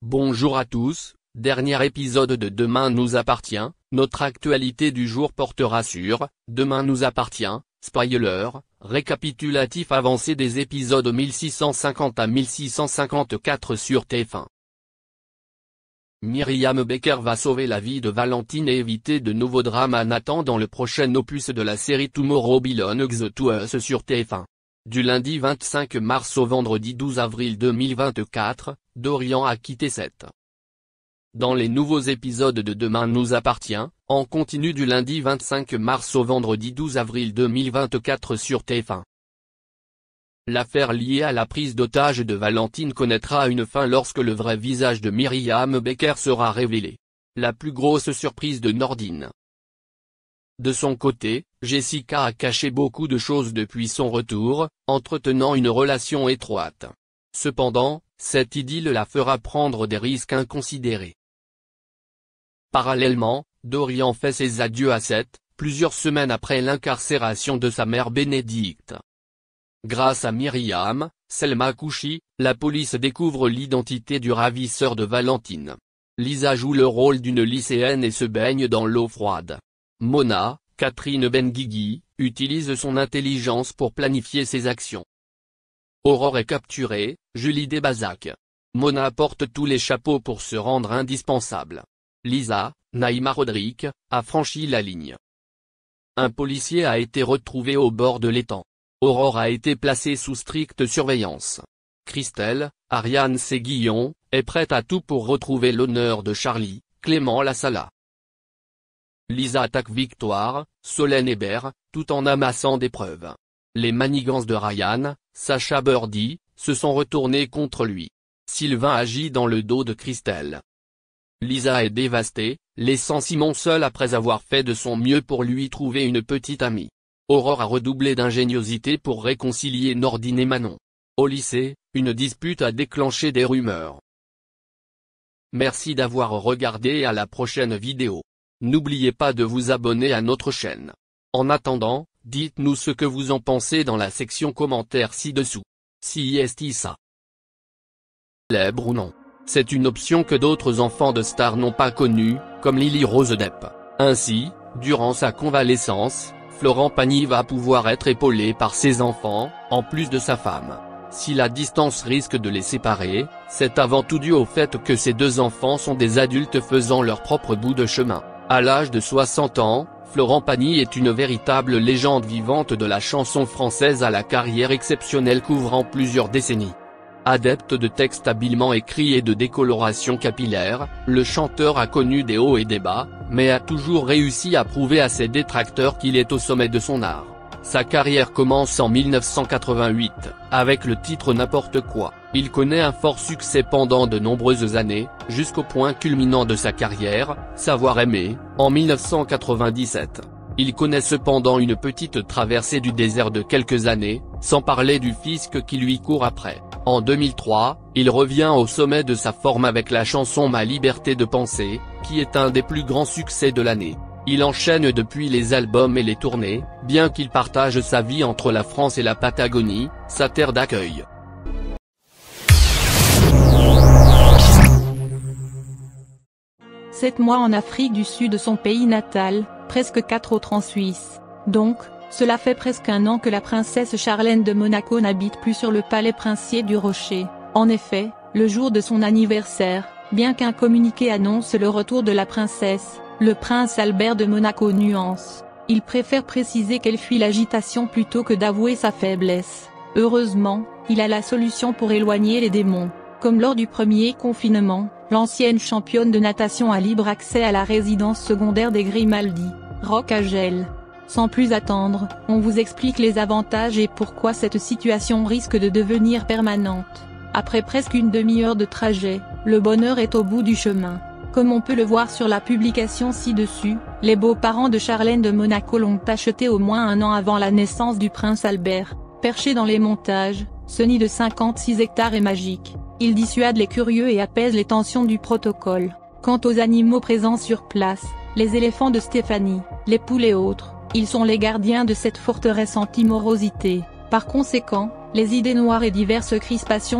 Bonjour à tous, dernier épisode de Demain nous appartient, notre actualité du jour portera sur « Demain nous appartient », spoiler, récapitulatif avancé des épisodes 1650 à 1654 sur TF1. Myriam Becker va sauver la vie de Valentine et éviter de nouveaux drames à Nathan dans le prochain opus de la série Tomorrow Belongs to Us sur TF1. Du lundi 25 mars au vendredi 12 avril 2024, Dorian a quitté Sète. Dans les nouveaux épisodes de Demain nous appartient, en continu du lundi 25 mars au vendredi 12 avril 2024 sur TF1. L'affaire liée à la prise d'otage de Valentine connaîtra une fin lorsque le vrai visage de Myriam Becker sera révélé. La plus grosse surprise de Nordine. De son côté, Jessica a caché beaucoup de choses depuis son retour, entretenant une relation étroite. Cependant, cette idylle la fera prendre des risques inconsidérés. Parallèlement, Dorian fait ses adieux à Sète, plusieurs semaines après l'incarcération de sa mère Bénédicte. Grâce à Myriam, Selma Kouchi, la police découvre l'identité du ravisseur de Valentine. Lisa joue le rôle d'une lycéenne et se baigne dans l'eau froide. Mona, Catherine Benguigui, utilise son intelligence pour planifier ses actions. Aurore est capturée, Julie Desbazac. Mona porte tous les chapeaux pour se rendre indispensable. Lisa, Naïma Rodrigue, a franchi la ligne. Un policier a été retrouvé au bord de l'étang. Aurore a été placée sous stricte surveillance. Christelle, Ariane Séguillon, est prête à tout pour retrouver l'honneur de Charlie, Clément Lassala. Lisa attaque Victoire, Solène Hébert, tout en amassant des preuves. Les manigances de Ryan, Sacha Birdie, se sont retournées contre lui. Sylvain agit dans le dos de Christelle. Lisa est dévastée, laissant Simon seul après avoir fait de son mieux pour lui trouver une petite amie. Aurore a redoublé d'ingéniosité pour réconcilier Nordine et Manon. Au lycée, une dispute a déclenché des rumeurs. Merci d'avoir regardé et à la prochaine vidéo. N'oubliez pas de vous abonner à notre chaîne. En attendant, dites-nous ce que vous en pensez dans la section commentaires ci-dessous. Si est ça célèbre ou non. C'est une option que d'autres enfants de stars n'ont pas connue, comme Lily Rose Depp. Ainsi, durant sa convalescence, Florent Pagny va pouvoir être épaulé par ses enfants, en plus de sa femme. Si la distance risque de les séparer, c'est avant tout dû au fait que ces deux enfants sont des adultes faisant leur propre bout de chemin. À l'âge de 60 ans, Florent Pagny est une véritable légende vivante de la chanson française à la carrière exceptionnelle couvrant plusieurs décennies. Adepte de textes habilement écrits et de décoloration capillaire, le chanteur a connu des hauts et des bas, mais a toujours réussi à prouver à ses détracteurs qu'il est au sommet de son art. Sa carrière commence en 1988, avec le titre N'importe quoi. Il connaît un fort succès pendant de nombreuses années, jusqu'au point culminant de sa carrière, Savoir aimer, en 1997. Il connaît cependant une petite traversée du désert de quelques années, sans parler du fisc qui lui court après. En 2003, il revient au sommet de sa forme avec la chanson Ma liberté de penser, qui est un des plus grands succès de l'année. Il enchaîne depuis les albums et les tournées, bien qu'il partage sa vie entre la France et la Patagonie, sa terre d'accueil. Sept mois en Afrique du Sud, son pays natal, presque 4 autres en Suisse. Donc, cela fait presque un an que la princesse Charlène de Monaco n'habite plus sur le palais princier du Rocher. En effet, le jour de son anniversaire, bien qu'un communiqué annonce le retour de la princesse, le prince Albert de Monaco nuance. Il préfère préciser qu'elle fuit l'agitation plutôt que d'avouer sa faiblesse. Heureusement, il a la solution pour éloigner les démons. Comme lors du premier confinement, l'ancienne championne de natation a libre accès à la résidence secondaire des Grimaldi, Rock-à-Gel. Sans plus attendre, on vous explique les avantages et pourquoi cette situation risque de devenir permanente. Après presque une demi-heure de trajet, le bonheur est au bout du chemin. Comme on peut le voir sur la publication ci-dessus, les beaux-parents de Charlène de Monaco l'ont acheté au moins un an avant la naissance du prince Albert. Perché dans les montages, ce nid de 56 hectares est magique. Il dissuade les curieux et apaise les tensions du protocole. Quant aux animaux présents sur place, les éléphants de Stéphanie, les poules et autres, ils sont les gardiens de cette forteresse anti-morosité. Par conséquent, les idées noires et diverses crispations